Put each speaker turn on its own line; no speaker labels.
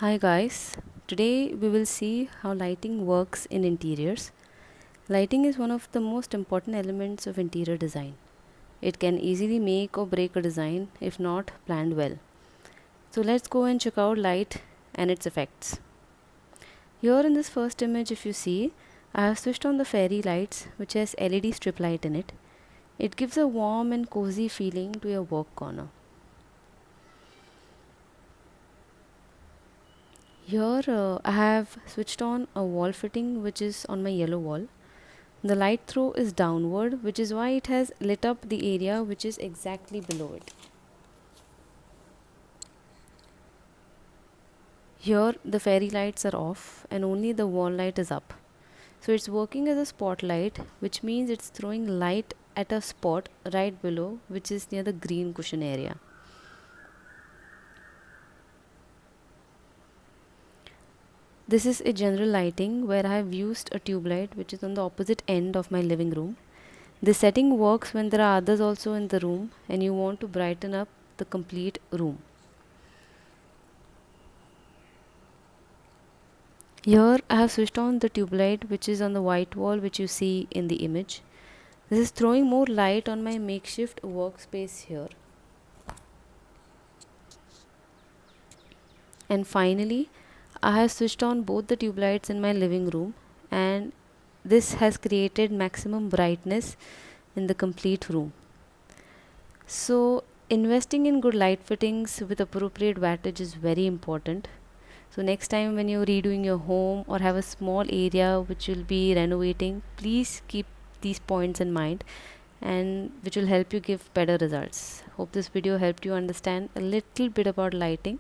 Hi guys, today we will see how lighting works in interiors. Lighting is one of the most important elements of interior design. It can easily make or break a design if not planned well. So let's go and check out light and its effects. Here in this first image, if you see, I have switched on the fairy lights which has LED strip light in it. It gives a warm and cozy feeling to your work corner. Here I have switched on a wall fitting which is on my yellow wall. The light throw is downward, which is why it has lit up the area which is exactly below it. Here the fairy lights are off and only the wall light is up. So it's working as a spotlight, which means it's throwing light at a spot right below, which is near the green cushion area. This is a general lighting where I have used a tube light which is on the opposite end of my living room. This setting works when there are others also in the room and you want to brighten up the complete room. Here I have switched on the tube light which is on the white wall which you see in the image. This is throwing more light on my makeshift workspace here. And finally, I have switched on both the tube lights in my living room, and this has created maximum brightness in the complete room. So investing in good light fittings with appropriate wattage is very important. So next time when you're redoing your home or have a small area which will be renovating, please keep these points in mind and which will help you give better results. Hope this video helped you understand a little bit about lighting.